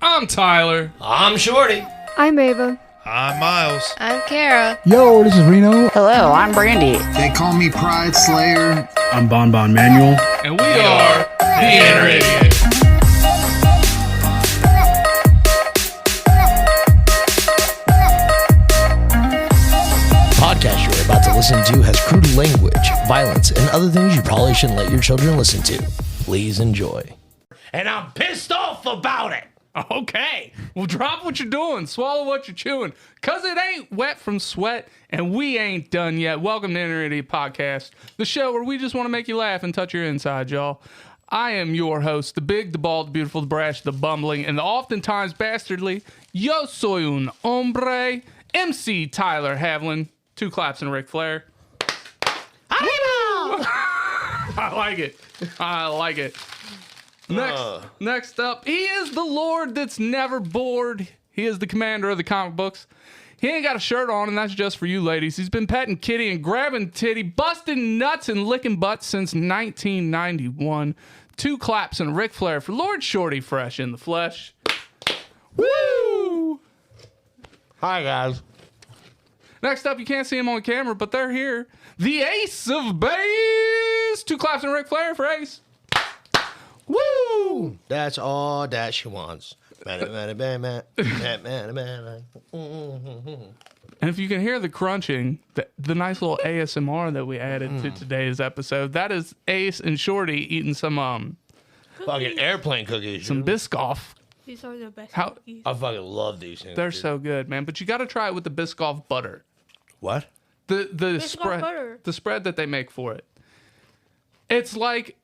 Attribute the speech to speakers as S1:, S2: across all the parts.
S1: I'm Tyler.
S2: I'm Shorty.
S3: I'm Ava.
S4: I'm Miles.
S5: I'm Kara.
S6: Yo, this is Reno.
S7: Hello, I'm Brandy.
S8: They call me Pride Slayer.
S6: I'm Bon Manuel.
S1: And we are the Inner Idiot.
S2: Podcast you're about to listen to has crude language, violence, and other things you probably shouldn't let your children listen to. Please enjoy. And I'm pissed off about it.
S1: Okay. Well, drop what you're doing. Swallow what you're chewing. Because it ain't wet from sweat, and we ain't done yet. Welcome to Inner Idiot Podcast, the show where we just want to make you laugh and touch your inside, y'all. I am your host, the big, the bald, the beautiful, the brash, the bumbling, and the oftentimes bastardly, yo soy un hombre, MC Tyler Havlin. 2 claps and Ric Flair. I like it. I like it. Next up, he is the Lord that's never bored. He is the commander of the comic books. He ain't got a shirt on, and that's just for you ladies. He's been petting kitty and grabbing titty, busting nuts and licking butts since 1991. 2 claps and Ric Flair for Lord Shorty Fresh in the flesh. Woo!
S2: Hi, guys.
S1: Next up, you can't see him on camera, but they're here. The Ace of Base. 2 claps and Ric Flair for Ace. Woo!
S2: That's all that she wants. And
S1: if you can hear the crunching, the nice little ASMR that we added to today's episode, that is Ace and Shorty eating some
S2: fucking airplane cookies.
S1: some Biscoff.
S5: These are the best
S1: How-
S5: cookies.
S2: I fucking love these things.
S1: They're
S2: dude.
S1: so good, man. But you got to try it with the Biscoff butter.
S2: What?
S1: The
S5: Biscoff
S1: spread,
S5: butter.
S1: the spread that they make for it. It's like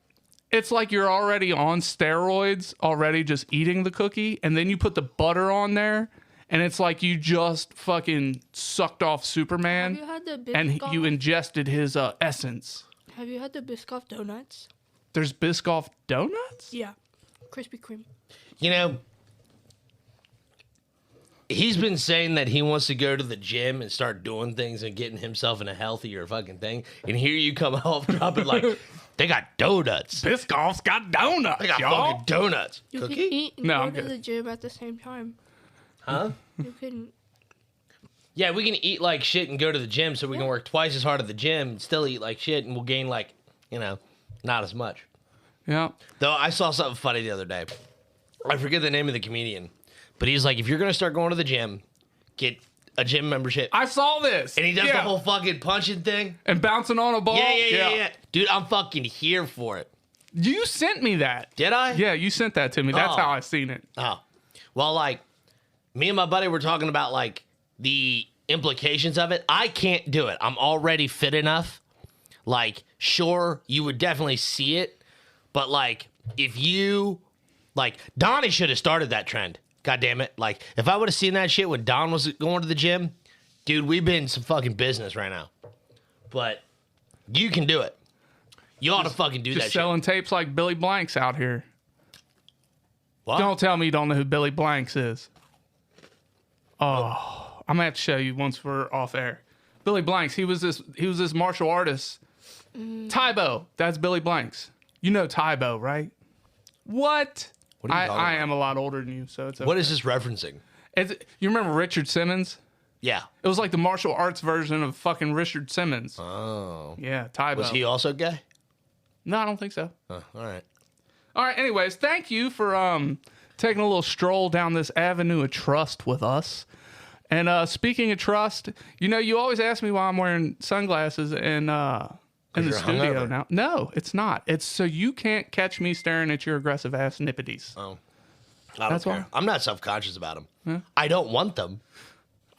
S1: you're already on steroids, already just eating the cookie, and then you put the butter on there, and it's like you just fucking sucked off Superman,
S5: Have you had the
S1: and
S5: Biscoff?
S1: you ingested his essence.
S5: Have you had the Biscoff donuts?
S1: There's Biscoff donuts?
S5: Yeah. Krispy Kreme.
S2: You know, he's been saying that he wants to go to the gym and start doing things and getting himself in a healthier fucking thing. And here you come off dropping like, they got donuts.
S1: Biscoff's got donuts,
S2: They got
S1: y'all.
S2: fucking donuts.
S5: You
S2: Cookie?
S5: can eat and
S1: No,
S5: go
S1: I'm
S5: to
S1: good.
S5: the gym at the same time.
S2: Huh?
S5: You can.
S2: Yeah, we can eat like shit and go to the gym so we can work twice as hard at the gym and still eat like shit and we'll gain like, not as much.
S1: Yeah.
S2: Though I saw something funny the other day. I forget the name of the comedian, but he's like, if you're going to start going to the gym, get a gym membership.
S1: I saw this.
S2: And he does the whole fucking punching thing.
S1: and bouncing on a ball.
S2: Yeah. Dude, I'm fucking here for it.
S1: You sent me that.
S2: Did I?
S1: Yeah, you sent that to me. That's
S2: Oh.
S1: how I seen it.
S2: Oh. Well, like, me and my buddy were talking about, like, the implications of it. I can't do it. I'm already fit enough. Like, sure, you would definitely see it. But, like, if you... Like, Donnie should have started that trend. God damn it. Like, if I would have seen that shit when Don was going to the gym, dude, we'd been in some fucking business right now. But you can do it. You ought to fucking do
S1: Just
S2: that
S1: selling tapes like Billy Blanks out here.
S2: What?
S1: Don't tell me you don't know who Billy Blanks is. Oh, I'm gonna have to show you once we're off air. Billy Blanks, he was this martial artist. Tybo, that's Billy Blanks. You know Tybo, right? What?
S2: What are you talking
S1: I
S2: about?
S1: am a lot older than you, so it's okay.
S2: What is this referencing?
S1: You remember Richard Simmons?
S2: Yeah.
S1: It was like the martial arts version of fucking Richard Simmons.
S2: Oh.
S1: Yeah, Tybo.
S2: Was he also gay?
S1: No, I don't think so.
S2: All right.
S1: All right, anyways, thank you for taking a little stroll down this avenue of trust with us. And speaking of trust, you always ask me why I'm wearing sunglasses in the
S2: you're
S1: studio
S2: hungover.
S1: now. No, it's not. It's so you can't catch me staring at your aggressive ass nippities.
S2: Oh. I don't
S1: That's
S2: care.
S1: why.
S2: I'm not self-conscious about them. I don't want them.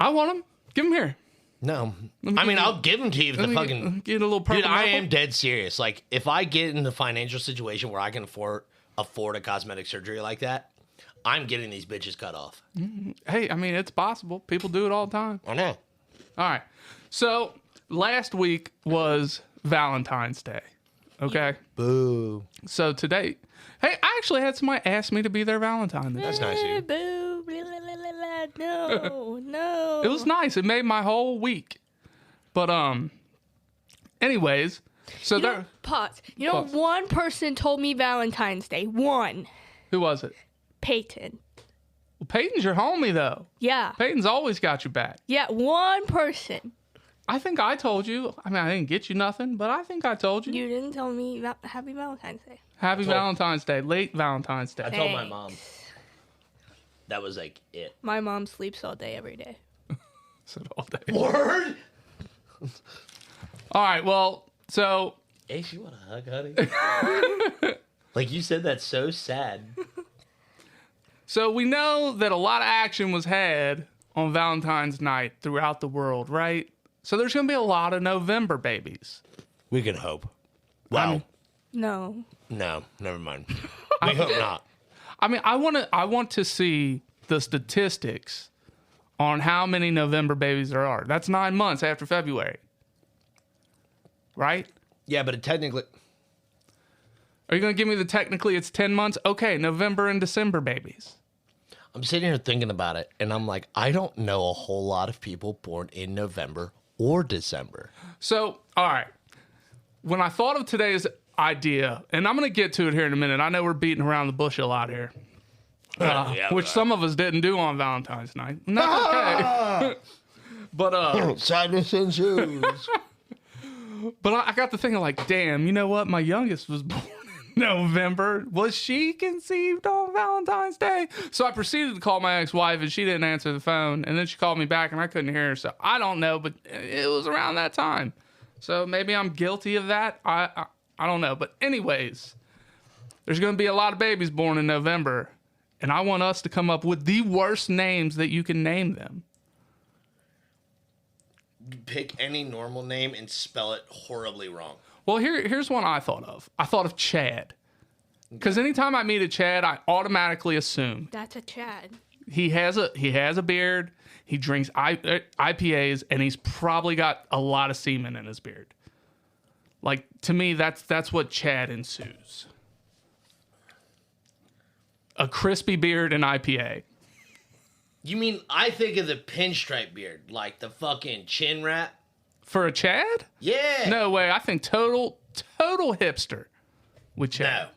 S1: I want them. Give them here.
S2: No.
S1: me
S2: I mean,
S1: get-
S2: I'll give them to you if the fucking...
S1: Get a little purple.
S2: Dude, I
S1: nipple.
S2: am dead serious. Like, if I get in a financial situation where I can afford a cosmetic surgery like that, I'm getting these bitches cut off.
S1: Hey, I mean, it's possible. People do it all the time.
S2: I know.
S1: All right. So last week was Valentine's Day. Okay.
S2: Boo.
S1: So today, hey, I actually had somebody ask me to be their Valentine.
S2: That's nice of you.
S5: Boo, blah, blah, blah, blah, blah. No.
S1: It was nice. It made my whole week. But anyways, so there.
S5: Pause.
S1: Pause.
S5: One person told me Valentine's Day. One.
S1: Who was it?
S5: Peyton.
S1: Well, Peyton's your homie, though.
S5: Yeah.
S1: Peyton's always got your back.
S5: Yeah, one person.
S1: I think I told you. I mean, I didn't get you nothing, but I think I told you.
S5: You didn't tell me Happy Valentine's Day.
S1: Happy Valentine's Day. Late Valentine's Day.
S2: I told my mom. That was like it.
S5: My mom sleeps all day, every day.
S1: Said all day.
S2: Word?
S1: All right, well, so...
S2: Ace, you want a hug, honey? Like, you said that's so sad.
S1: So we know that a lot of action was had on Valentine's night throughout the world, right? So there's going to be a lot of November babies.
S2: We can hope. Wow.
S5: No.
S2: No, never mind. We hope not.
S1: I mean, I want to see the statistics on how many November babies there are. That's 9 months after February. Right?
S2: Yeah, but it technically...
S1: Are you going to give me the technically it's 10 months? Okay, November and December babies.
S2: I'm sitting here thinking about it, and I'm like, I don't know a whole lot of people born in November or December.
S1: So, all right. When I thought of today's idea, and I'm going to get to it here in a minute. I know we're beating around the bush a lot here. Which some of us didn't do on Valentine's night. And that's okay. But
S2: Sadness and shoes.
S1: But I got to thinking, like, damn, you know what? My youngest was born in November. Was she conceived on Valentine's Day? So I proceeded to call my ex-wife, and she didn't answer the phone. And then she called me back, and I couldn't hear her. So I don't know, but it was around that time. So maybe I'm guilty of that. I don't know. But anyways, there's going to be a lot of babies born in November. And I want us to come up with the worst names that you can name them.
S2: Pick any normal name and spell it horribly wrong.
S1: Well, here's one I thought of. I thought of Chad. Because anytime I meet a Chad, I automatically assume
S5: That's a Chad.
S1: he has a beard, he drinks IPAs, and he's probably got a lot of semen in his beard. Like, to me, that's what Chad ensues. A crispy beard and IPA.
S2: You mean, I think of the pinstripe beard, like the fucking chin wrap?
S1: For a Chad?
S2: Yeah.
S1: No way. I think total hipster with Chad.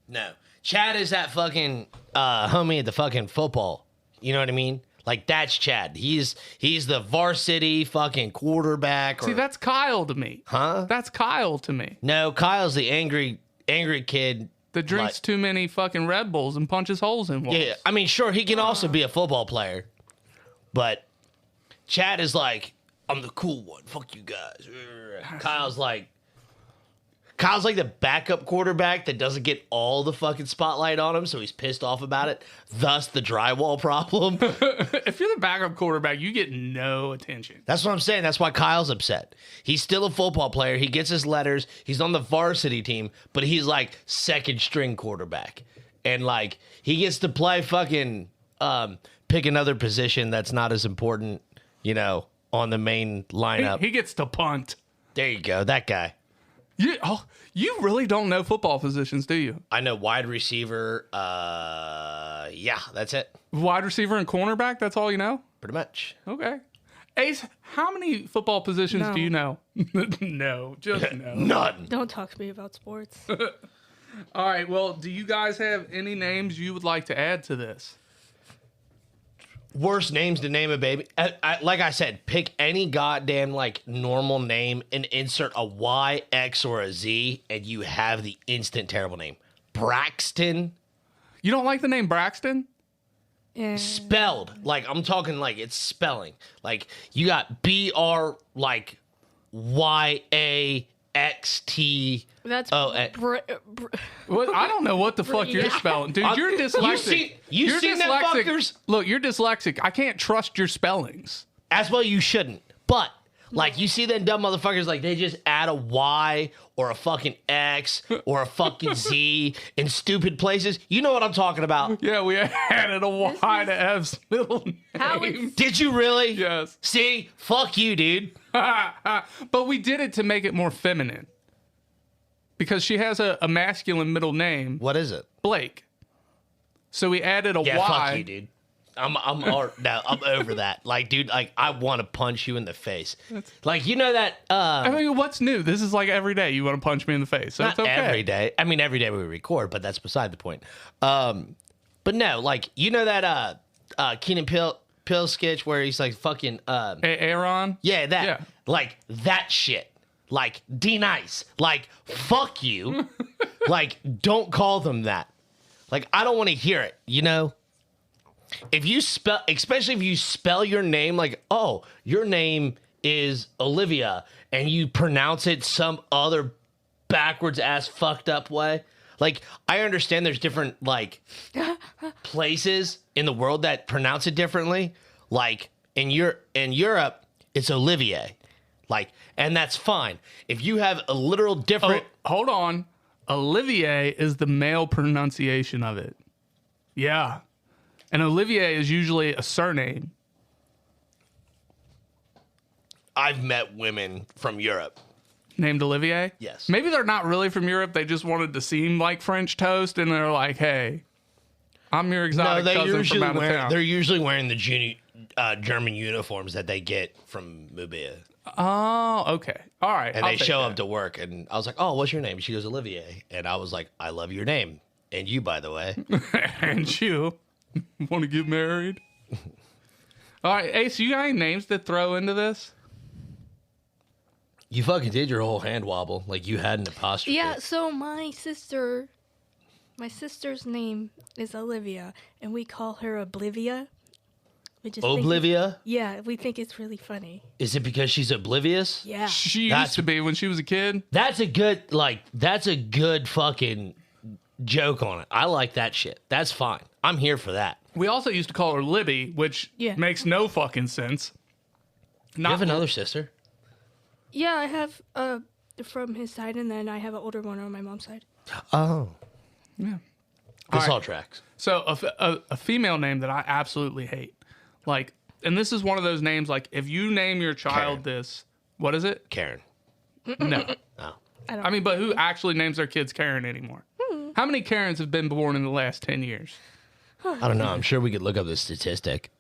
S2: No. Chad is that fucking homie at the fucking football. You know what I mean? Like, that's Chad. He's the varsity fucking quarterback.
S1: See, that's Kyle to me.
S2: Huh?
S1: That's Kyle to me.
S2: No, Kyle's the angry kid.
S1: That drinks too many fucking Red Bulls and punches holes in walls.
S2: Yeah, I mean, sure, he can also be a football player. But Chad is like, I'm the cool one. Fuck you guys. Kyle's like the backup quarterback that doesn't get all the fucking spotlight on him, so he's pissed off about it. Thus, the drywall problem.
S1: If you're the backup quarterback, you get no attention.
S2: That's what I'm saying. That's why Kyle's upset. He's still a football player. He gets his letters. He's on the varsity team, but he's like second string quarterback. And like, he gets to play fucking, pick another position that's not as important, you know, on the main lineup.
S1: He gets to punt.
S2: There you go. That guy.
S1: You really don't know football positions, do you?
S2: I know wide receiver. Yeah, that's it.
S1: Wide receiver and cornerback, that's all you know?
S2: Pretty much.
S1: Okay. Ace, how many football positions
S5: No.
S1: do you know? No, just no.
S2: None.
S5: Don't talk to me about sports.
S1: All right, well, do you guys have any names you would like to add to this?
S2: Worst names to name a baby. Like I said, pick any goddamn like normal name and insert a Y, X, or a Z, and you have the instant terrible name. Braxton,
S1: You don't like the name Braxton?
S5: Yeah.
S2: spelled like I'm talking like it's spelling. Like you got BR like YAXT.
S5: That's
S1: What? I don't know what the fuck you're
S5: Yeah.
S1: spelling. Dude, you're dyslexic.
S2: You seen them fuckers?
S1: Look, you're dyslexic. I can't trust your spellings.
S2: As well, you shouldn't. But like you see them dumb motherfuckers, like they just add a Y or a fucking X or a fucking Z in stupid places. You know what I'm talking about?
S1: Yeah, we added a Y to F's middle
S5: How
S1: name.
S2: Did you really?
S1: Yes.
S2: See, fuck you, dude.
S1: But we did it to make it more feminine. Because she has a masculine middle name,
S2: What is it?
S1: Blake. So we added a
S2: Yeah,
S1: Y.
S2: fuck you, dude. I'm over that. Like, dude, like I want to punch you in the face. Like, you know that
S1: I mean, what's new? This is like every day you want to punch me in the face. So
S2: not
S1: it's okay.
S2: every day. I mean, every day we record, but that's beside the point. But no, like you know that Keenan Pill sketch where he's like fucking
S1: Aaron.
S2: yeah, that.
S1: Yeah.
S2: Like that shit. Like D-Nice. Like fuck you. Like don't call them that. Like I don't want to hear it, you know? If you spell, especially if you spell your name like, oh, your name is Olivia and you pronounce it some other backwards ass fucked up way. Like I understand there's different like places in the world that pronounce it differently. Like in Europe, it's Olivier. Like, and that's fine. If you have a literal different
S1: Hold on. Olivier is the male pronunciation of it. Yeah. And Olivier is usually a surname.
S2: I've met women from Europe.
S1: Named Olivier?
S2: Yes.
S1: Maybe they're not really from Europe. They just wanted to seem like French toast, and they're like, hey, I'm your exotic cousin from out of town.
S2: they're usually wearing the German uniforms that they get from Mubia.
S1: Oh, okay. All right.
S2: And they show up to work, and I was like, oh, what's your name? She goes, Olivier. And I was like, I love your name. And you, by the way.
S1: And you want to get married? All right, Ace, you got any names to throw into this?
S2: You fucking did your whole hand wobble like you had an apostrophe.
S5: Yeah, so my sister's name is Olivia, and we call her Oblivia. We just think
S2: Oblivia?
S5: yeah, we think it's really funny.
S2: Is it because she's oblivious?
S5: Yeah.
S1: She
S2: That's-
S1: used to be when she was a kid.
S2: That's a good fucking joke on it. I like that shit. That's fine. I'm here for that.
S1: We also used to call her Libby, which
S5: Yeah.
S1: makes no fucking sense.
S2: You have another sister?
S5: Yeah, I have from his side, and then I have an older one on my mom's side.
S2: Oh.
S1: Yeah.
S2: This
S1: All
S2: all
S1: right.
S2: tracks.
S1: So a female name that I absolutely hate, like, and this is one of those names, like, if you name your child
S2: Karen.
S1: this, what is it?
S2: Karen.
S1: No.
S2: Oh.
S1: I mean, but who actually names their kids Karen anymore? How many Karens have been born in the last 10 years?
S2: I don't know. I'm sure we could look up the statistic.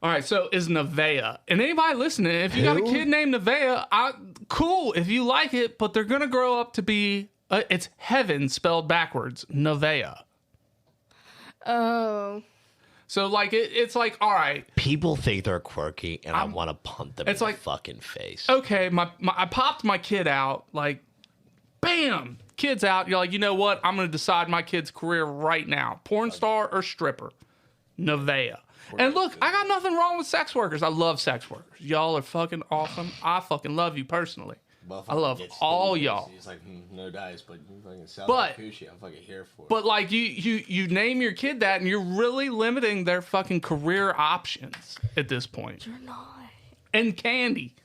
S1: All right, so is Nevaeh. And anybody listening, if you got a
S2: Who?
S1: kid named Nevaeh, cool if you like it, but they're going to grow up to be, it's heaven spelled backwards, Nevaeh.
S5: Oh.
S1: So, like, it's like, all right,
S2: People think they're quirky, and I want to punt them
S1: it's
S2: in
S1: like-
S2: the fucking face.
S1: okay, I popped my kid out, like, bam, kid's out. You're like, you know what? I'm going to decide my kid's career right now. Porn star or stripper? Nevaeh. And look, I got nothing wrong with sex workers. I love sex workers. Y'all are fucking awesome. I fucking love you personally. I love all y'all.
S3: He's like, no dice, but you fucking sell
S1: But-
S3: that coochie. I'm fucking here for it.
S1: But like you name your kid that, and you're really limiting their fucking career options at this point.
S5: You're not.
S1: And Candy,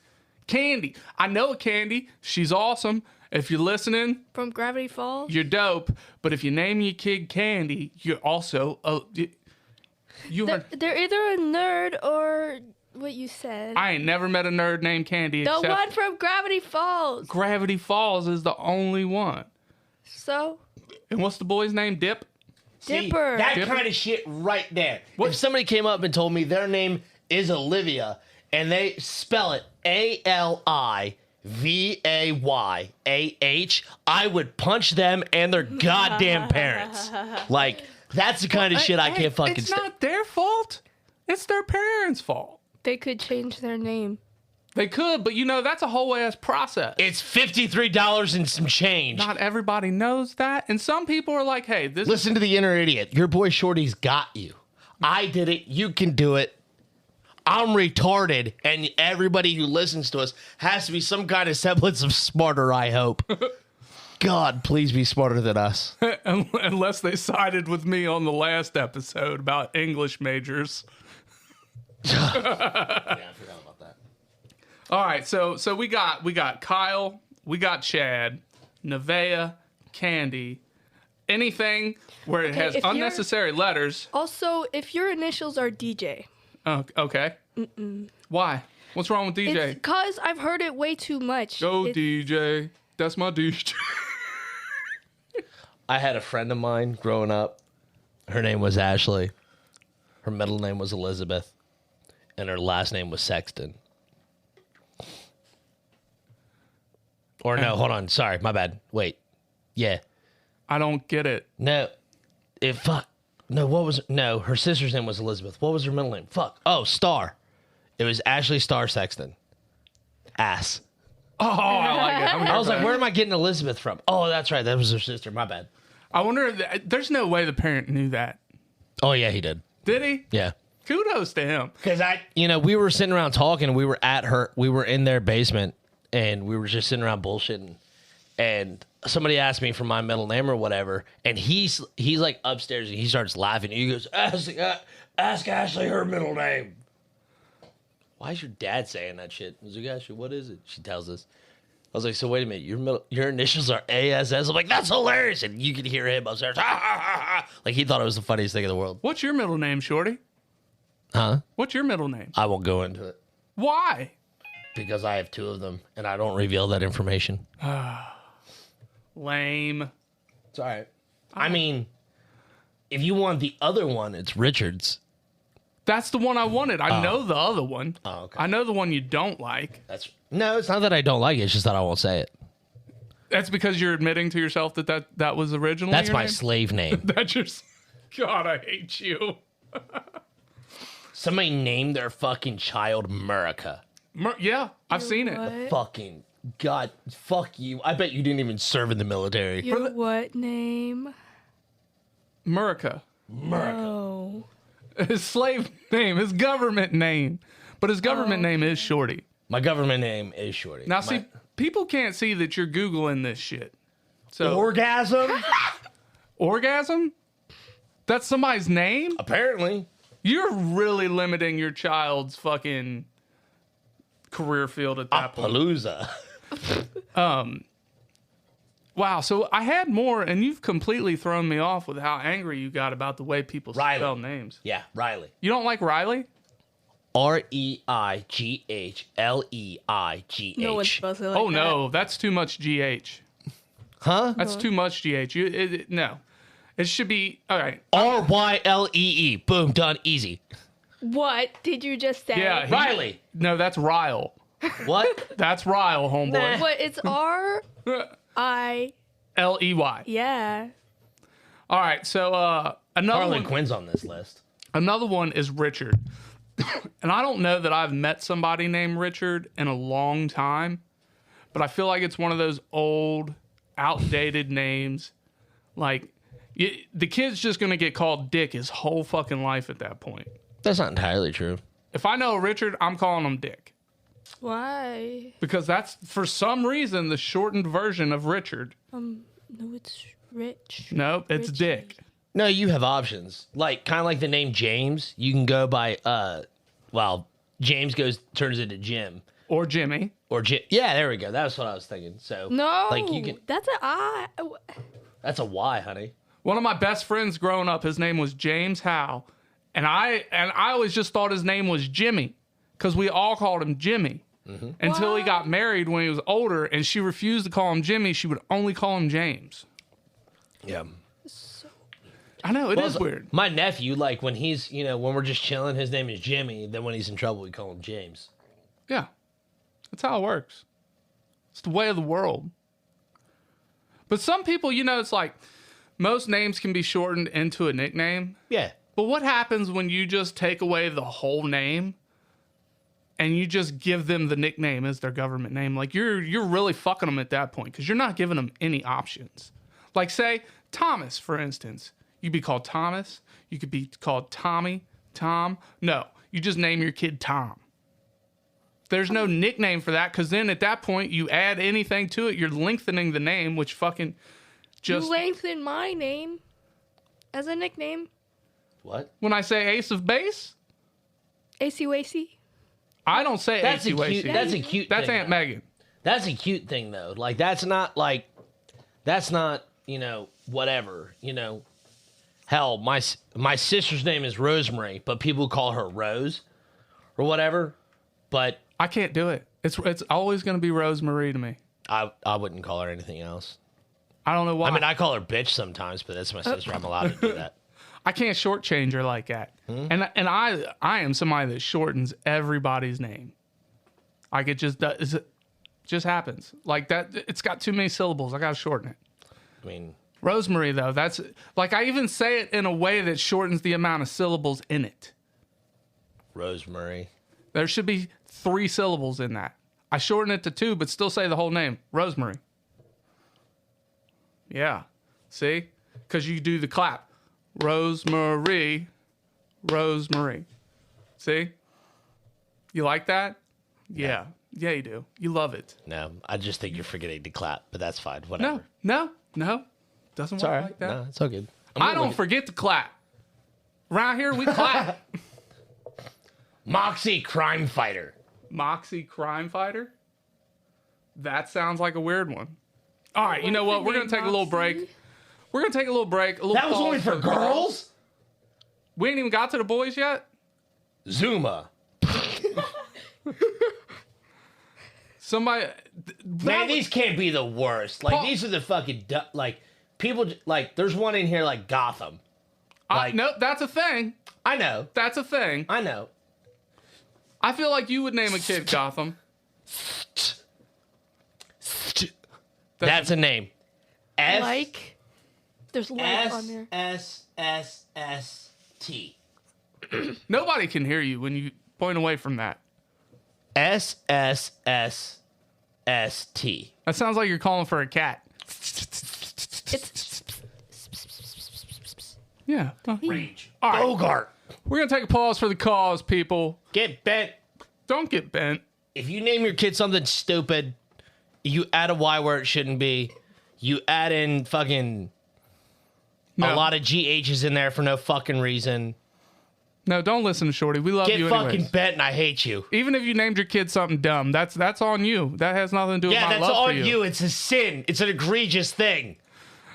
S1: I know Candy. She's awesome. If you're listening,
S5: From Gravity Falls?
S1: you're dope. But if you name your kid Candy, you're also you are.
S5: They're either a nerd or what you said.
S1: I ain't never met a nerd named Candy.
S5: The
S1: except
S5: one from Gravity Falls.
S1: Gravity Falls is the only one.
S5: So,
S1: And what's the boy's name? Dip.
S2: See,
S5: Dipper.
S2: that
S1: Dipper?
S2: kind of shit right there. If somebody came up and told me their name is Olivia and they spell it Alivyah, I would punch them and their goddamn parents. Like, that's the kind of shit I can't fucking
S1: It's
S2: stand.
S1: not their fault. It's their parents' fault.
S5: they could change their name.
S1: They could, but that's a whole ass process.
S2: It's $53 and some change.
S1: Not everybody knows that. And some people are like, hey, this
S2: Listen to the inner idiot. Your boy Shorty's got you. I did it. You can do it. I'm retarded. And everybody who listens to us has to be some kind of semblance of smarter, I hope. God, please be smarter than us.
S1: unless they sided with me on the last episode about English majors.
S3: Yeah, I forgot about that.
S1: All right, so we got Kyle, we got Chad, Nevaeh, Candy. Anything where it has
S5: if you're-
S1: unnecessary letters.
S5: Also, if your initials are DJ,
S1: Oh, okay. Why? What's wrong with DJ?
S5: it's because I've heard it way too much.
S1: Go
S5: It's-
S1: DJ. That's my DJ.
S2: I had a friend of mine growing up. Her name was Ashley. Her middle name was Elizabeth. And her last name was Sexton. Or no, hold on. Sorry, my bad. Wait. Yeah.
S1: I don't get it.
S2: No. Fuck. No, her sister's name was Elizabeth. What was her middle name? Fuck. Oh, Star. It was Ashley Star Sexton. Ass.
S1: Oh, I like it.
S2: I was like, where am I getting Elizabeth from? Oh, that's right. That was her sister. My bad.
S1: I wonder if there's no way the parent knew that.
S2: Oh, yeah, he did.
S1: Did he?
S2: Yeah.
S1: Kudos to him.
S2: Because we were sitting around talking. We were in their basement, and we were just sitting around bullshitting. And somebody asked me for my middle name or whatever, and he's like upstairs, and he starts laughing. He goes, ask Ashley her middle name. Why is your dad saying that shit? I was like, Ashley, what is it? She tells us. I was like, so wait a minute, your initials are ASS? I'm like, that's hilarious. And you could hear him upstairs. Like, he thought it was the funniest thing in the world.
S1: What's your middle name, Shorty?
S2: Huh?
S1: What's your middle name?
S2: I won't go into it.
S1: Why?
S2: Because I have 2 of them, and I don't reveal that information.
S1: Lame.
S2: It's all right. I mean, if you want the other one, it's Richards.
S1: That's the one I wanted. I know the other one.
S2: Oh, okay.
S1: I know the one you don't like.
S2: No, it's not that I don't like it. It's just that I won't say it.
S1: That's because you're admitting to yourself that was originally
S2: That's
S1: your
S2: my
S1: name?
S2: slave name.
S1: That's your... God, I hate you.
S2: Somebody named their fucking child Murica.
S1: Yeah, I've seen it.
S5: What?
S2: Fucking God, fuck you. I bet you didn't even serve in the military.
S5: Your what name?
S1: Murica.
S5: Oh.
S1: His slave name, his government name. But his government name is Shorty.
S2: My government name is Shorty.
S1: Now, see, people can't see that you're Googling this shit. So
S2: Orgasm?
S1: Orgasm? That's somebody's name?
S2: Apparently.
S1: You're really limiting your child's fucking career field at that point.
S2: Palooza.
S1: Wow, so I had more, and you've completely thrown me off with how angry you got about the way people
S2: Riley.
S1: spell names.
S2: Yeah, Riley.
S1: You don't like Riley?
S2: Reighleigh.
S5: No one's supposed to like
S1: Oh,
S5: that.
S1: no, that's too much GH.
S2: Huh?
S1: That's too much GH. No. It should be, all right.
S2: Ryllee. Boom, done, easy.
S5: What did you just say?
S1: Yeah,
S2: Riley.
S1: No, that's Ryle.
S2: What?
S1: That's Ryle, homeboy.
S5: What? It's R-I.
S1: Ley.
S5: Yeah.
S1: All right, so another
S2: Harley
S1: one.
S2: Quinn's on this list.
S1: Another one is Richard. And I don't know that I've met somebody named Richard in a long time, but I feel like it's one of those old, outdated names. Like, the kid's just going to get called Dick his whole fucking life at that point.
S2: That's not entirely true.
S1: If I know a Richard, I'm calling him Dick.
S5: Why?
S1: Because that's, for some reason, the shortened version of Richard.
S5: No, it's Rich.
S1: Nope, it's
S5: Richie.
S1: Dick.
S2: No, you have options. Like, kind of like the name James. You can go by, James turns into Jim.
S1: Or Jimmy.
S2: Or Jim. Yeah, there we go. That's what I was thinking. So,
S5: No.
S2: like, you can.
S5: That's an I.
S2: That's a Y, honey.
S1: One of my best friends growing up, his name was James Howe. And I always just thought his name was Jimmy because we all called him Jimmy until he got married when he was older, and she refused to call him Jimmy. She would only call him James.
S2: Yeah.
S1: I know, it is weird.
S2: My nephew, like, when he's, when we're just chilling, his name is Jimmy. Then when he's in trouble, we call him James.
S1: Yeah, that's how it works. It's the way of the world. But some people, it's like most names can be shortened into a nickname.
S2: Yeah.
S1: But what happens when you just take away the whole name and you just give them the nickname as their government name? Like, you're really fucking them at that point because you're not giving them any options. Like, say, Thomas, for instance. You could be called Thomas. You could be called Tommy, Tom. No, you just name your kid Tom. There's no nickname for that because then at that point, you add anything to it, you're lengthening the name, which fucking just...
S5: You lengthen my name as a nickname.
S2: What?
S1: When I say Ace of Base,
S5: AC Wacy.
S1: I don't say
S2: That's
S1: Ace
S2: a
S1: of
S2: cute.
S1: Base.
S2: That's a cute.
S1: That's
S2: thing,
S1: Aunt
S2: though.
S1: Megan.
S2: That's a cute thing, though. Like, that's not whatever. Hell, my sister's name is Rosemary, but people call her Rose or whatever. But
S1: I can't do it. It's always going to be Rosemarie to me.
S2: I wouldn't call her anything else.
S1: I don't know why.
S2: I mean, I call her bitch sometimes, but that's my sister. I'm allowed to do that.
S1: I can't shortchange her like that. And I am somebody that shortens everybody's name. Like, it just happens. Like that. It's got too many syllables. I got to shorten it.
S2: I mean,
S1: Rosemary, though, that's like I even say it in a way that shortens the amount of syllables in it.
S2: Rosemary.
S1: There should be 3 syllables in that. I shorten it to 2, but still say the whole name. Rosemary. Yeah. See? Because you do the clap. Rosemary. Rosemary. See? You like that? Yeah. Yeah, you do. You love it.
S2: No, I just think you're forgetting to clap, but that's fine. Whatever.
S1: No. Doesn't
S2: It's
S1: work
S2: all right.
S1: like that.
S2: No, it's all good.
S1: I don't forget to clap. Around here, we clap.
S2: Moxie Crime Fighter.
S1: Moxie Crime Fighter? That sounds like a weird one. All right, you know what? We're going to take a little break. We're going to take a little break. A little
S2: That was
S1: pause
S2: only for girls?
S1: We ain't even got to the boys yet.
S2: Zuma.
S1: Somebody.
S2: Man, these can't be the worst. Like, these are the fucking, like, people, like, there's one in here like Gotham. Like,
S1: no, that's a thing.
S2: I know.
S1: That's a thing.
S2: I know.
S1: I feel like you would name a kid Gotham.
S2: That's a name. F
S5: Like, there's like on
S2: S
S5: there.
S2: S S S T.
S1: Nobody can hear you when you point away from that.
S2: S S S S T.
S1: That sounds like you're calling for a cat.
S5: It's
S1: Yeah.
S2: Rage.
S1: All right.
S2: Bogart.
S1: We're going to take a pause for the cause, people.
S2: Get bent.
S1: Don't get bent.
S2: If you name your kid something stupid, you add a Y where it shouldn't be. You add in fucking
S1: No.
S2: a lot of GHs in there for no fucking reason.
S1: No, don't listen to Shorty. We love
S2: Get
S1: you
S2: fucking
S1: anyways.
S2: bent and I hate you.
S1: Even if you named your kid something dumb, that's on you. That has nothing to do with
S2: Yeah,
S1: my
S2: that's
S1: love for
S2: on you. It's a sin. It's an egregious thing.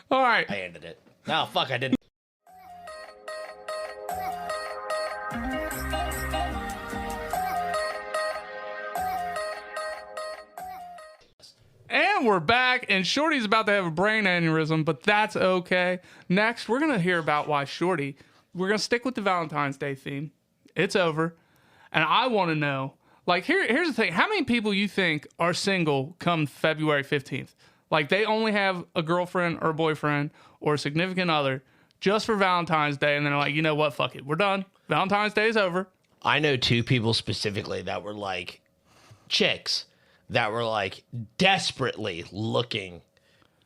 S1: All right.
S2: I ended it. No, fuck, I didn't.
S1: And we're back, and Shorty's about to have a brain aneurysm, but that's okay. Next, we're going to hear about why Shorty, we're going to stick with the Valentine's Day theme. It's over. And I want to know, like, here's the thing. How many people you think are single come February 15th? Like, they only have a girlfriend or a boyfriend or a significant other just for Valentine's Day, and they're like, you know what? Fuck it. We're done. Valentine's Day is over.
S2: I know 2 people specifically that were like chicks that were like desperately looking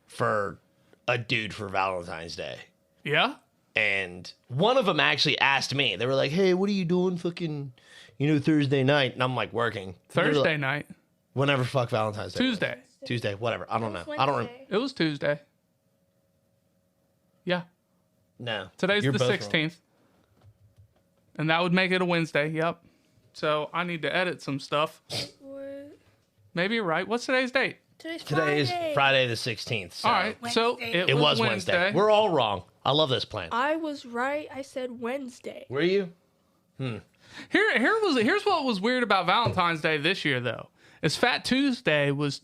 S2: for a dude for Valentine's Day.
S1: Yeah?
S2: And one of them actually asked me. They were like, "Hey, what are you doing fucking, Thursday night?" And I'm like, "Working."
S1: Thursday night.
S2: Whenever fuck Valentine's Day. was.
S1: Tuesday.
S2: Tuesday, whatever. I don't know.
S5: Wednesday.
S2: I don't
S1: It was Tuesday. Yeah.
S2: No.
S1: Today's
S2: You're
S1: the
S2: both wrong.
S1: 16th. And that would make it a Wednesday. Yep. So I need to edit some stuff.
S5: What?
S1: Maybe you're right. What's today's date?
S5: Today's
S2: Today is
S5: Friday.
S2: Friday the 16th. So
S1: All right. So
S5: Wednesday.
S2: It was Wednesday. We're all wrong. I love this plan.
S5: I was right. I said Wednesday.
S2: Were you?
S1: Here's what was weird about Valentine's Day this year though. Is Fat Tuesday was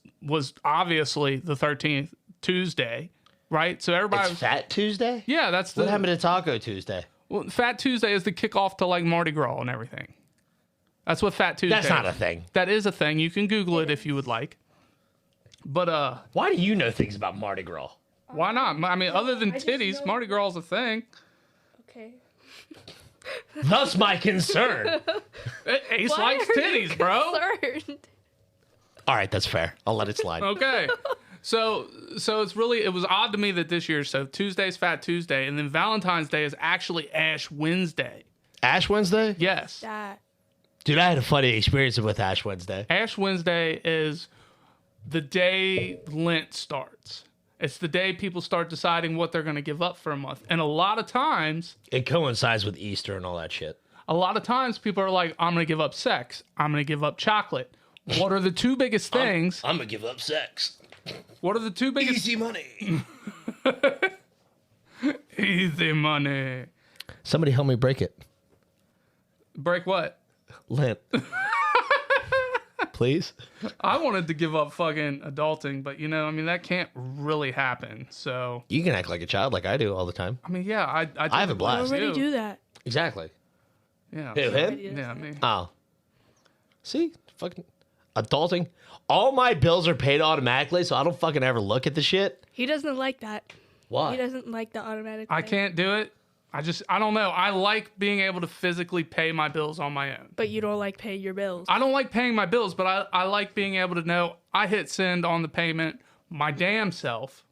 S1: obviously the 13th Tuesday, right? So everybody
S2: It's Fat Tuesday?
S1: yeah, that's
S2: What
S1: the
S2: happened to Taco Tuesday?
S1: well, Fat Tuesday is the kickoff to like Mardi Gras and everything. That's what Fat Tuesday.
S2: That's not a
S1: is.
S2: thing.
S1: That is a thing. You can Google it if you would like. But
S2: Why do you know things about Mardi Gras?
S1: why not? I mean, other than
S5: I just
S1: titties,
S5: know-
S1: Mardi Gras is a thing.
S5: Okay.
S2: Thus my concern.
S1: Ace
S5: Why
S1: likes
S5: are you
S1: titties, bro.
S5: concerned?
S2: All right, that's fair. I'll let it slide.
S1: Okay. So it was odd to me that this year, so Tuesday's Fat Tuesday, and then Valentine's Day is actually Ash Wednesday.
S2: Ash Wednesday?
S1: Yes.
S5: That.
S2: Dude, I had a funny experience with Ash Wednesday.
S1: Ash Wednesday is the day Lent starts. It's the day people start deciding what they're going to give up for a month. And a lot of times
S2: It coincides with Easter and all that shit.
S1: people are like, I'm going to give up sex. I'm going to give up chocolate. What are the two biggest things?
S2: I'm gonna give up sex.
S1: What are the two biggest?
S2: Easy money.
S1: Easy money.
S2: Somebody help me break it.
S1: Break what?
S2: Lent. Please.
S1: I wanted to give up fucking adulting, but that can't really happen. So,
S2: You can act like a child like I do all the time.
S1: I mean, yeah, I
S2: have a
S5: I
S2: blast.
S5: already do that.
S2: Exactly.
S1: Yeah.
S2: Who, him?
S1: Yeah, me.
S2: Oh. See? Fucking adulting. All my bills are paid automatically, so I don't fucking ever look at the shit.
S5: He doesn't like that.
S2: Why?
S5: He doesn't like the automatic
S1: I
S5: pay.
S1: can't do it. I don't know. I like being able to physically pay my bills on my own.
S5: But you don't like pay your bills.
S1: I don't like paying my bills, but I like being able to know I hit send on the payment my damn self.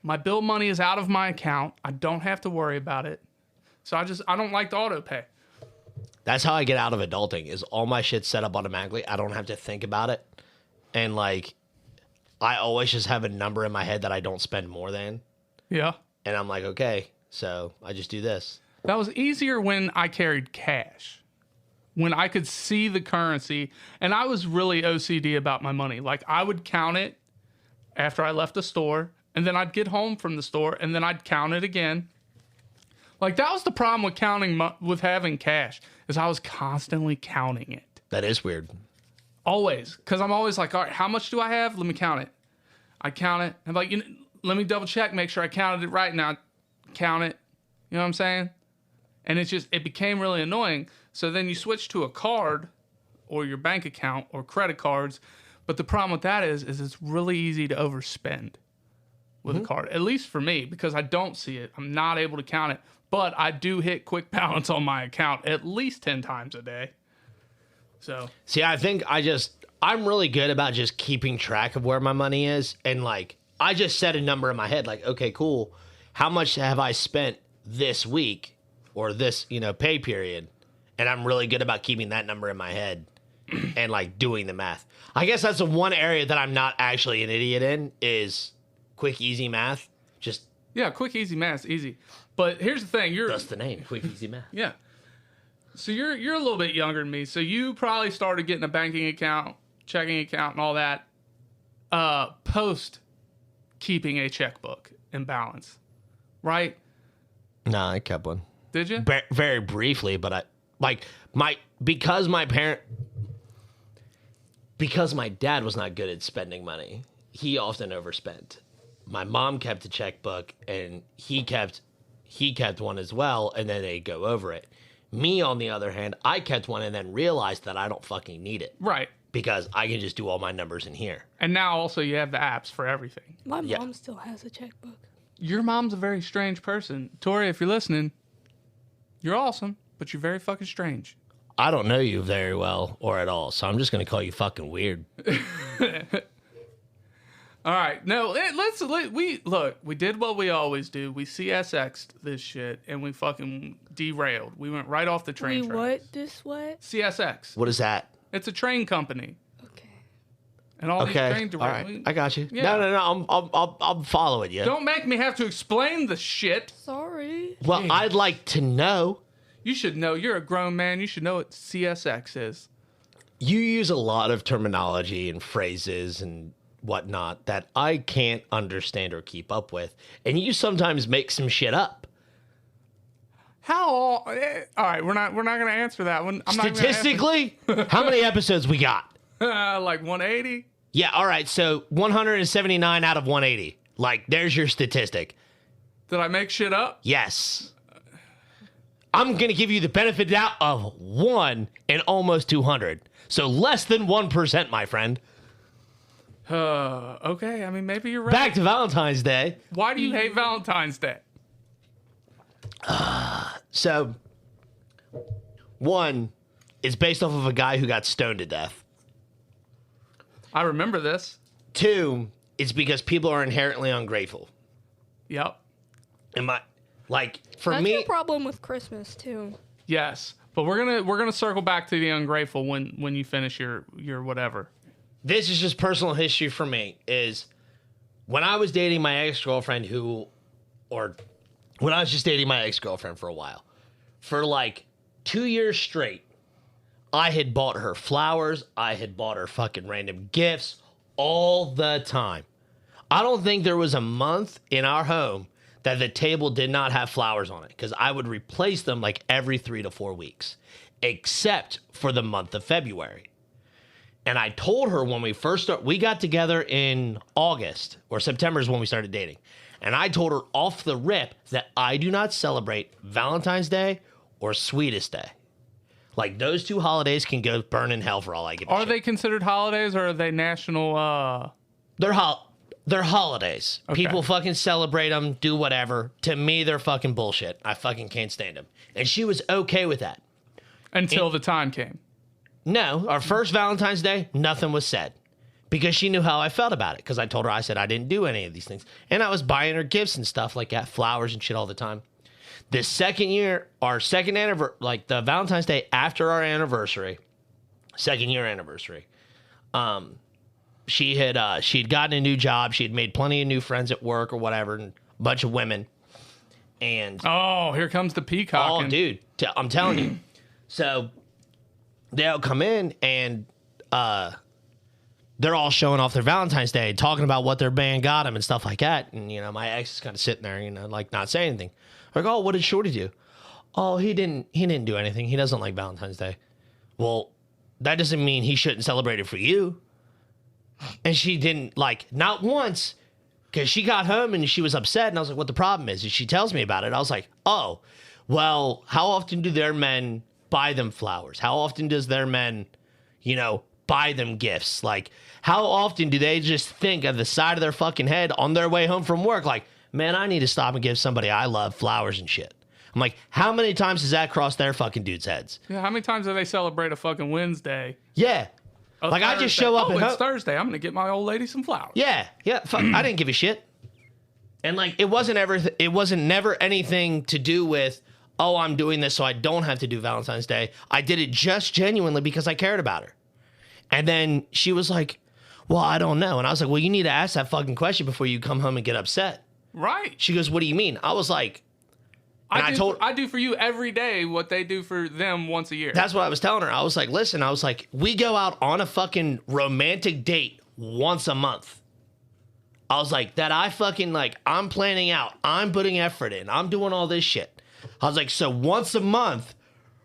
S1: My bill money is out of my account. I don't have to worry about it. So I don't like the auto pay.
S2: That's how I get out of adulting. Is all my shit set up automatically. I don't have to think about it, and like, I always just have a number in my head that I don't spend more than,
S1: Yeah.
S2: and I'm like, okay, so I just do this.
S1: That was easier when I carried cash. When I could see the currency, and I was really OCD about my money. Like, I would count it after I left the store, and then I'd get home from the store, and then I'd count it again. Like, that was the problem with with having cash, is I was constantly counting it.
S2: That is weird.
S1: Always. Because I'm always like, all right, how much do I have? Let me count it. I count it. I'm like, let me double check, make sure I counted it right. Now count it. You know what I'm saying? And it became really annoying. So then you switch to a card or your bank account or credit cards. But the problem with that is it's really easy to overspend with a card, at least for me, because I don't see it. I'm not able to count it. But I do hit quick balance on my account at least 10 times a day. So,
S2: See, I think I'm really good about just keeping track of where my money is. And like, I just set a number in my head, like, okay, cool. How much have I spent this week or this, pay period? And I'm really good about keeping that number in my head and like doing the math. I guess that's the one area that I'm not actually an idiot in is quick, easy math. Just
S1: yeah, quick, easy math, easy. But here's the thing.
S2: that's the name, quick, easy math.
S1: Yeah. So you're a little bit younger than me. So you probably started getting a banking account, checking account, and all that post keeping a checkbook and balance, right?
S2: No, I kept one.
S1: Did you?
S2: Very briefly, but because my dad was not good at spending money, he often overspent. My mom kept a checkbook and he kept one as well, and then they'd go over it. Me, on the other hand, I kept one and then realized that I don't fucking need it.
S1: Right.
S2: Because I can just do all my numbers in here.
S1: And now also you have the apps for everything.
S5: My
S2: Yeah.
S5: mom still has a checkbook.
S1: Your mom's a very strange person. Tori, if you're listening, you're awesome, but you're very fucking strange.
S2: I don't know you very well or at all, so I'm just going to call you fucking weird.
S1: All right, no, we did what we always do. We CSX'd this shit and we fucking derailed. We went right off the train
S5: Wait,
S1: track.
S5: what? This what?
S1: CSX.
S2: What is that?
S1: It's a train company.
S5: Okay.
S1: And all these
S2: Okay,
S1: trains
S2: all right,
S1: derailed.
S2: I got you.
S1: Yeah.
S2: No, I'm following you.
S1: Don't make me have to explain the shit.
S5: Sorry.
S2: Well, I'd like to know.
S1: You should know. You're a grown man. You should know what CSX is.
S2: You use a lot of terminology and phrases and whatnot that I can't understand or keep up with, and you sometimes make some shit up.
S1: All right, we're not going to answer that one. I'm not gonna answer-
S2: Statistically, how many episodes we got?
S1: like 180.
S2: Yeah, all right, so 179 out of 180. Like, there's your statistic.
S1: Did I make shit up?
S2: Yes. I'm going to give you the benefit of the doubt of 1 in almost 200. So less than 1%, my friend.
S1: Okay. I mean, maybe you're right.
S2: Back to Valentine's Day.
S1: Why do you hate Valentine's Day?
S2: So, 1, it's based off of a guy who got stoned to death.
S1: I remember this.
S2: 2, it's because people are inherently ungrateful.
S1: Yep.
S2: For
S5: That's
S2: me,
S5: your problem with Christmas too.
S1: Yes. But we're gonna circle back to the ungrateful when you finish your whatever.
S2: this is just personal history for me, is when I was dating my ex-girlfriend when I was just dating my ex-girlfriend for a while, for like 2 years straight, I had bought her flowers. I had bought her fucking random gifts all the time. I don't think there was a month in our home that the table did not have flowers on it, because I would replace them like every 3 to 4 weeks, except for the month of February. And I told her when we got together in August, or September is when we started dating. And I told her off the rip that I do not celebrate Valentine's Day or Sweetest Day. Like, those two holidays can go burn in hell for all I give a
S1: Are
S2: shit.
S1: they considered holidays or are they national?
S2: They're they're holidays.
S1: Okay.
S2: People fucking celebrate them, do whatever. To me, they're fucking bullshit. I fucking can't stand them. And she was okay with that.
S1: Until the time came.
S2: No, our first Valentine's Day, nothing was said. Because she knew how I felt about it. Because I told her, I said I didn't do any of these things. And I was buying her gifts and stuff like that, flowers and shit all the time. The second year, our second anniversary, like the Valentine's Day after our anniversary, second year anniversary, she'd gotten a new job. She had made plenty of new friends at work or whatever, and a bunch of women. And
S1: oh, here comes the peacocking.
S2: oh, dude, I'm telling you. So they'll come in and they're all showing off their Valentine's Day, talking about what their band got them and stuff like that. And you know, my ex is kind of sitting there, you know, like not saying anything. Like, oh, what did Shorty do? Oh, he didn't do anything. He doesn't like Valentine's Day. Well, that doesn't mean he shouldn't celebrate it for you. And she didn't, like, not once, because she got home and she was upset. And I was like, what the problem is? And she tells me about it. I was like, oh, well, how often do their men buy them flowers? How often does their men, you know, buy them gifts? Like, how often do they just think of the side of their fucking head on their way home from work? Like, man, I need to stop and give somebody I love flowers and shit. I'm like, how many times does that cross their fucking dudes' heads?
S1: Yeah, how many times do they celebrate a fucking Wednesday?
S2: Yeah. Like, I just show up
S1: and
S2: and
S1: it's Thursday. I'm gonna get my old lady some flowers.
S2: Yeah. Fuck, I didn't give a shit. And like, it wasn't never anything to do with, oh, I'm doing this so I don't have to do Valentine's Day. I did it just genuinely because I cared about her. And then she was like, well, I don't know. And I was like, well, you need to ask that fucking question before you come home and get upset.
S1: Right.
S2: She goes, what do you mean? I was like,
S1: I do for you every day what they do for them once a year.
S2: that's what I was telling her. I was like, listen, I was like, we go out on a fucking romantic date once a month. I was like, that I fucking like, I'm planning out. I'm putting effort in. I'm doing all this shit. I was like, so once a month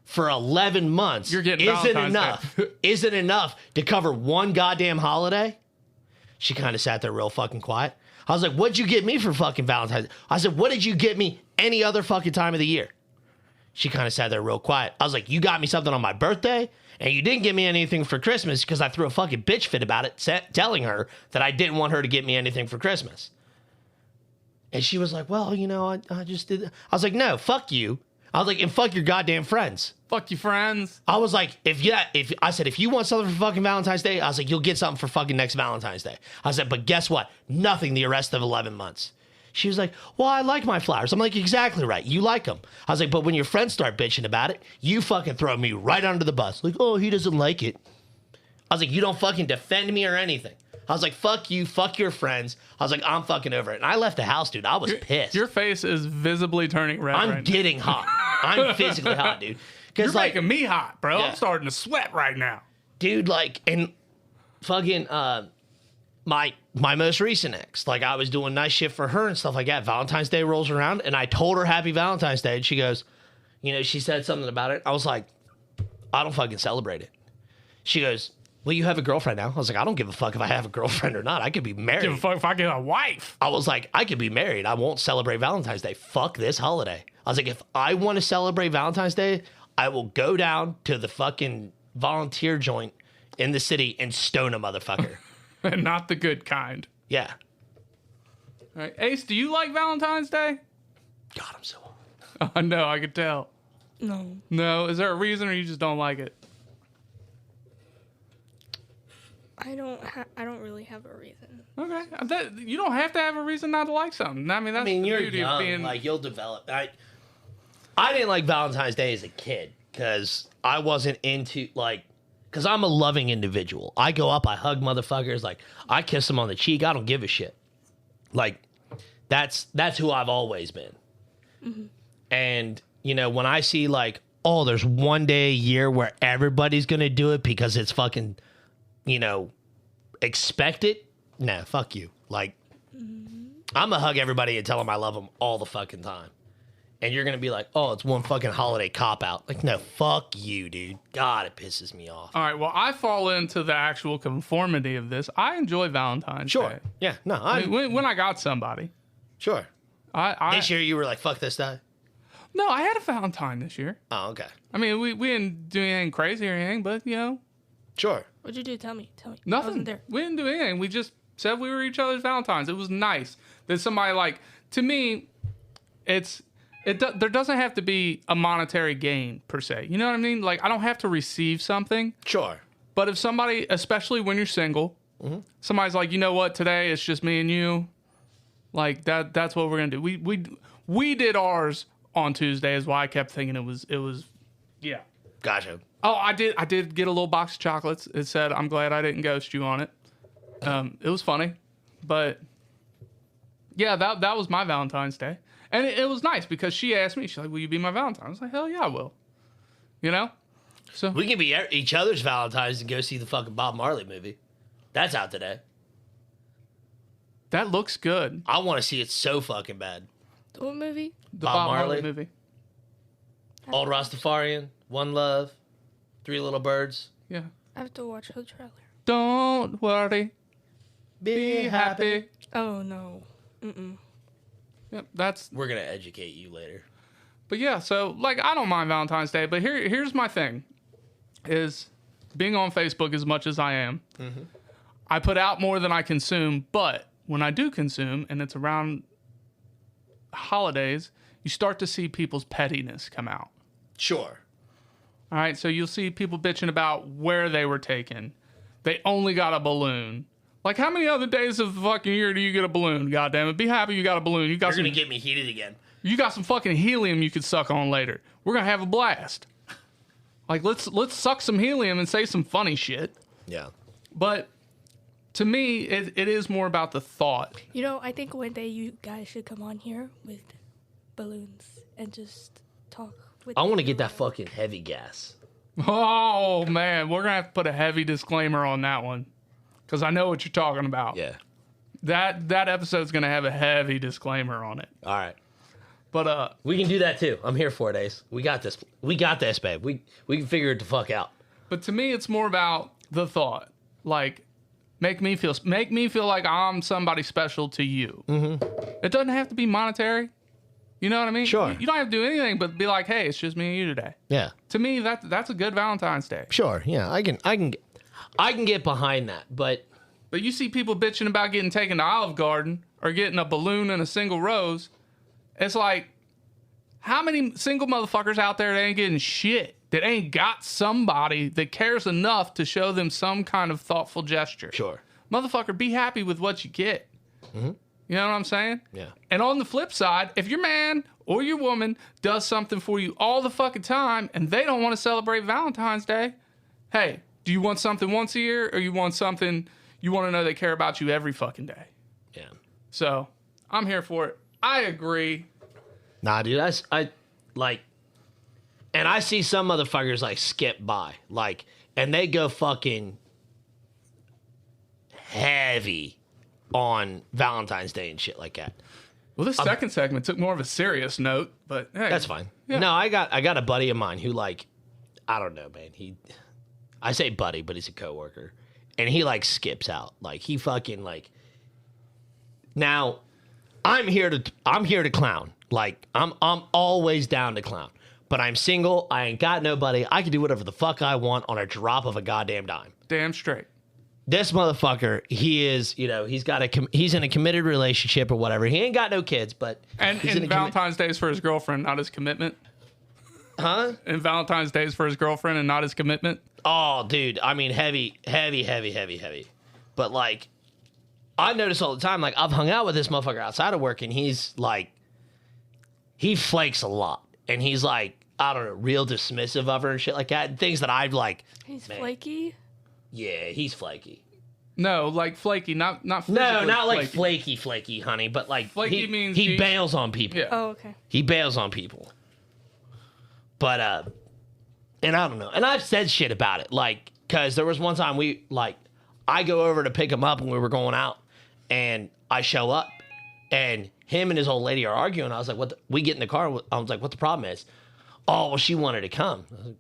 S2: for 11 months
S1: You're getting
S2: isn't
S1: Valentine's
S2: enough.
S1: Day.
S2: Isn't enough to cover one goddamn holiday? She kind of sat there real fucking quiet. I was like, what'd you get me for fucking Valentine's? I said, what did you get me any other fucking time of the year? She kind of sat there real quiet. I was like, you got me something on my birthday, and you didn't give me anything for Christmas because I threw a fucking bitch fit about it, telling her that I didn't want her to get me anything for Christmas. And she was like, well, you know, I just did. I was like, no, fuck you. I was like, and fuck your goddamn friends.
S1: Fuck you, friends.
S2: I was like, if you want something for fucking Valentine's Day, I was like, you'll get something for fucking next Valentine's Day. I said, but guess what? Nothing the rest of 11 months. She was like, well, I like my flowers. I'm like, exactly right. You like them. I was like, but when your friends start bitching about it, you fucking throw me right under the bus. Like, oh, he doesn't like it. I was like, you don't fucking defend me or anything. I was like, fuck you, fuck your friends. I was like, I'm fucking over it. And I left the house, dude. I was pissed.
S1: Your face is visibly turning red.
S2: I'm
S1: right
S2: getting hot. I'm physically hot, dude.
S1: You're
S2: like,
S1: making me hot, bro.
S2: Yeah.
S1: I'm starting to sweat right now.
S2: dude, like, and fucking my most recent ex, like, I was doing nice shit for her and stuff like that. Valentine's Day rolls around, and I told her Happy Valentine's Day, and she goes, you know, she said something about it. I was like, I don't fucking celebrate it. She goes, well, you have a girlfriend now. I was like, I don't give a fuck if I have a girlfriend or not. I could be married.
S1: Give a fuck if I get a wife.
S2: I was like, I could be married. I won't celebrate Valentine's Day. Fuck this holiday. I was like, if I want to celebrate Valentine's Day, I will go down to the fucking volunteer joint in the city and stone a motherfucker.
S1: And not the good kind.
S2: Yeah.
S1: All right. Ace, do you like Valentine's Day?
S2: God, I'm so
S1: No, I could tell.
S5: No.
S1: No, is there a reason or you just don't like it?
S5: I don't really have a reason.
S1: Okay. You don't have to have a reason not to like something. I mean, that's the
S2: you're
S1: beauty
S2: young.
S1: of being...
S2: Like, you'll develop. I didn't like Valentine's Day as a kid because I wasn't into, like, because I'm a loving individual. I go up, I hug motherfuckers, like, I kiss them on the cheek. I don't give a shit. Like, that's who I've always been. Mm-hmm. And, you know, when I see, like, oh, there's one day a year where everybody's going to do it because it's fucking, you know, expected. Nah, fuck you. Like, I'm going to hug everybody and tell them I love them all the fucking time. And you're going to be like, oh, it's one fucking holiday cop-out. Like, no, fuck you, dude. God, it pisses me off.
S1: All right, well, I fall into the actual conformity of this. I enjoy Valentine's
S2: Sure.
S1: Day.
S2: Yeah, no,
S1: I mean, when I got somebody.
S2: Sure. This year you were like, fuck this guy?
S1: No, I had a Valentine this year.
S2: Oh, okay.
S1: I mean, we didn't do anything crazy or anything, but, you know.
S2: Sure.
S5: What'd you do? Tell me. I
S1: Nothing.
S5: wasn't there.
S1: We didn't do anything. We just said we were each other's Valentines. It was nice that somebody like, to me, there doesn't have to be a monetary gain per se. You know what I mean? Like, I don't have to receive something.
S2: Sure.
S1: But if somebody, especially when you're single, somebody's like, you know what, today it's just me and you, like that's what we're gonna do. We did ours on Tuesday, is why I kept thinking it was yeah.
S2: Gotcha.
S1: Oh, I did get a little box of chocolates. It said, I'm glad I didn't ghost you on it. It was funny. But yeah, that was my Valentine's Day. And it was nice because she asked me, she's like, will you be my Valentine? I was like, hell yeah, I will. You know? So
S2: We can be each other's Valentines and go see the fucking Bob Marley movie. That's out today.
S1: that looks good.
S2: I want to see it so fucking bad.
S5: What movie?
S1: The
S2: Bob
S1: Bob Marley
S2: Marley
S1: movie.
S2: Old Rastafarian, One Love, Three Little Birds.
S1: Yeah.
S5: I have to watch the trailer.
S1: Don't worry. Be happy.
S5: Oh no. Mm-mm.
S1: Yep, that's.
S2: We're going to educate you later.
S1: But yeah, so like I don't mind Valentine's Day, but here's my thing, is being on Facebook as much as I am, I put out more than I consume. But when I do consume, and it's around holidays, you start to see people's pettiness come out.
S2: Sure.
S1: All right, so you'll see people bitching about where they were taken. They only got a balloon. Like, how many other days of the fucking year do you get a balloon? God damn it! Be happy you got a balloon. You got
S2: You're
S1: some.
S2: going to get me heated again.
S1: You got some fucking helium you could suck on later. We're gonna have a blast. Like, let's suck some helium and say some funny shit.
S2: Yeah.
S1: But to me, it is more about the thought.
S5: You know, I think one day you guys should come on here with balloons and just talk with.
S2: I want to get that fucking heavy gas.
S1: Oh man, we're gonna have to put a heavy disclaimer on that one, because I know what you're talking about.
S2: Yeah.
S1: That episode's gonna have a heavy disclaimer on it.
S2: All right.
S1: But
S2: We can do that too. I'm here for it, Ace. We got this. We got this, babe. We can figure it the fuck out.
S1: But to me, it's more about the thought. Like, make me feel like I'm somebody special to you. Mm-hmm. It doesn't have to be monetary. You know what I mean?
S2: Sure.
S1: You don't have to do anything but be like, hey, it's just me and you today.
S2: Yeah.
S1: To me, that's a good Valentine's Day.
S2: Sure. Yeah. I can get behind that, but
S1: But you see people bitching about getting taken to Olive Garden or getting a balloon and a single rose. It's like, how many single motherfuckers out there that ain't getting shit, that ain't got somebody that cares enough to show them some kind of thoughtful gesture?
S2: sure.
S1: Motherfucker, be happy with what you get. You know what I'm saying?
S2: Yeah.
S1: And on the flip side, if your man or your woman does something for you all the fucking time and they don't want to celebrate Valentine's Day, hey, do you want something once a year, or you want something you want to know they care about you every fucking day?
S2: Yeah.
S1: So I'm here for it. I agree.
S2: Nah, dude, I like, and I see some motherfuckers like skip by, like, and they go fucking heavy on Valentine's Day and shit like that.
S1: Well, this second segment took more of a serious note, but hey,
S2: That's fine.
S1: Yeah.
S2: No, I got a buddy of mine who, like, I don't know, man. I say buddy, but he's a coworker, and he like skips out. Like, he fucking like. Now, I'm here to clown. Like, I'm always down to clown. But I'm single. I ain't got nobody. I can do whatever the fuck I want on a drop of a goddamn dime.
S1: Damn straight.
S2: This motherfucker, he is, you know, he's in a committed relationship or whatever. He ain't got no kids, but
S1: And
S2: he's in a
S1: Valentine's Day is for his girlfriend, not his commitment.
S2: Huh?
S1: And Valentine's Day is for his girlfriend and not his commitment.
S2: Oh, dude. I mean, heavy. But, like, I notice all the time, like, I've hung out with this motherfucker outside of work, and he's, like, he flakes a lot. And he's, like, I don't know, real dismissive of her and shit like that. And things that I've, like,
S5: He's
S2: man.
S5: flaky.
S2: Yeah, he's flaky.
S1: No, like flaky, not physically
S2: No, not like
S1: flaky.
S2: flaky, honey, but, like,
S1: Flaky means
S2: he
S1: he-
S2: bails on people.
S1: Yeah.
S5: Oh, okay.
S2: He bails on people. But, and I don't know. And I've said shit about it. Like, because there was one time I go over to pick him up when we were going out, and I show up, and him and his old lady are arguing. I was like, we get in the car. I was like, what the problem is? Oh, well, she wanted to come. I was like,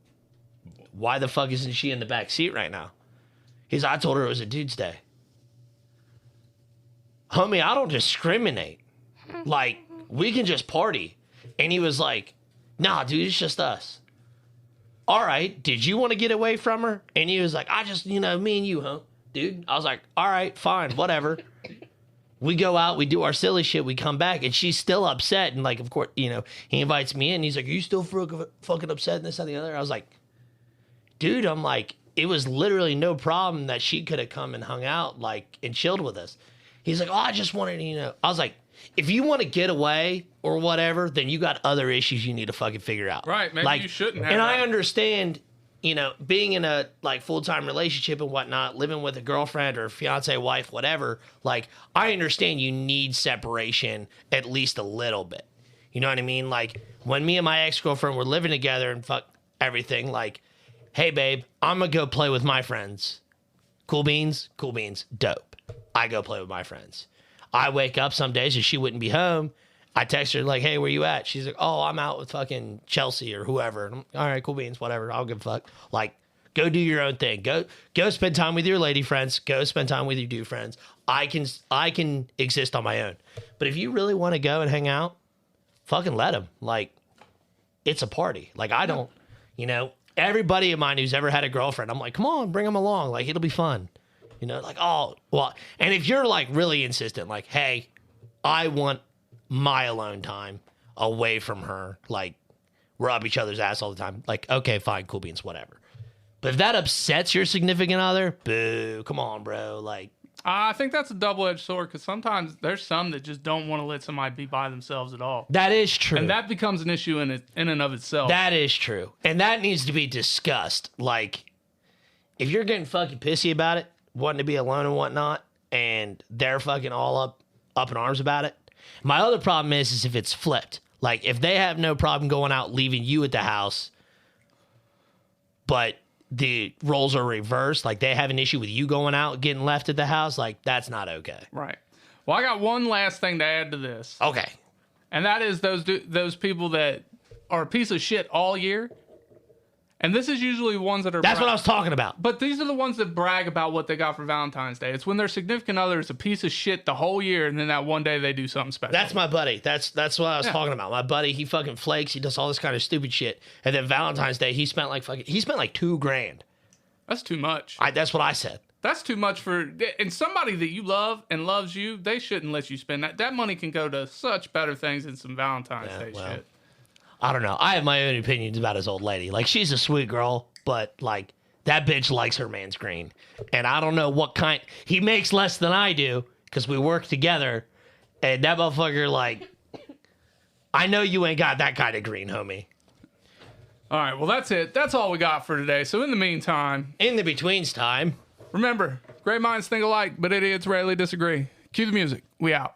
S2: why the fuck isn't she in the back seat right now? He's like, I told her it was a dude's day. Homie, I don't discriminate. Like, we can just party. And he was like, nah, dude, it's just us. All right, did you want to get away from her? And he was like, I just, me and you, huh? dude. I was like, all right, fine, whatever. We go out, we do our silly shit, we come back, and she's still upset. And like, of course, you know, he invites me in. He's like, are you still fucking upset and this and the other? I was like, dude, I'm like, it was literally no problem that she could have come and hung out, like, and chilled with us. He's like, oh, I just wanted to, you know. I was like, if you want to get away or whatever, then you got other issues you need to fucking figure out.
S1: Right, maybe
S2: like,
S1: you shouldn't have
S2: And
S1: that.
S2: I understand, you know, being in a, like, full-time relationship and whatnot, living with a girlfriend or fiance, wife, whatever, like, I understand you need separation at least a little bit. You know what I mean? Like, when me and my ex-girlfriend were living together and fuck everything, like, hey, babe, I'm going to go play with my friends. Cool beans? Cool beans. Dope. I go play with my friends. I wake up some days and she wouldn't be home. I text her like, hey, where you at? She's like, oh, I'm out with fucking Chelsea or whoever. And I'm, all right, cool beans, whatever. I don't give a fuck. Like, go do your own thing. Go spend time with your lady friends. Go spend time with your dude friends. I can exist on my own. But if you really want to go and hang out, fucking let them. Like, it's a party. Like, I don't, you know, everybody of mine who's ever had a girlfriend, I'm like, come on, bring them along. Like, it'll be fun. You know, like, oh, well, and if you're like really insistent, like, hey, I want my alone time away from her, like, we're up each other's ass all the time. Like, okay, fine, cool beans, whatever. But if that upsets your significant other, boo, come on, bro. Like,
S1: I think that's a double-edged sword because sometimes there's some that just don't want to let somebody be by themselves at all.
S2: that is true.
S1: And that becomes an issue in and of itself.
S2: That is true. And that needs to be discussed. Like, if you're getting fucking pissy about it, wanting to be alone and whatnot, and they're fucking all up in arms about it. My other problem is if it's flipped. Like, if they have no problem going out, leaving you at the house, but the roles are reversed, like they have an issue with you going out, getting left at the house, like, that's not okay.
S1: Right. Well, I got one last thing to add to this.
S2: Okay.
S1: And that is those people that are a piece of shit all year. And this is usually ones that are...
S2: That's what I was talking about.
S1: But these are the ones that brag about what they got for Valentine's Day. It's when their significant other is a piece of shit the whole year, and then that one day they do something special.
S2: That's my buddy. That's what I was talking about. My buddy, he fucking flakes. He does all this kind of stupid shit. And then Valentine's Day, he spent like $2,000.
S1: That's too much.
S2: That's what I said.
S1: That's too much for... And somebody that you love and loves you, they shouldn't let you spend that. That money can go to such better things than some Valentine's Day shit.
S2: I don't know. I have my own opinions about his old lady. Like, she's a sweet girl, but, like, that bitch likes her man's green. And I don't know what kind... He makes less than I do, because we work together, and that motherfucker, like... I know you ain't got that kind of green, homie.
S1: All right, well, that's it. That's all we got for today. So in the meantime...
S2: In the betweens time...
S1: Remember, great minds think alike, but idiots rarely disagree. Cue the music. We out.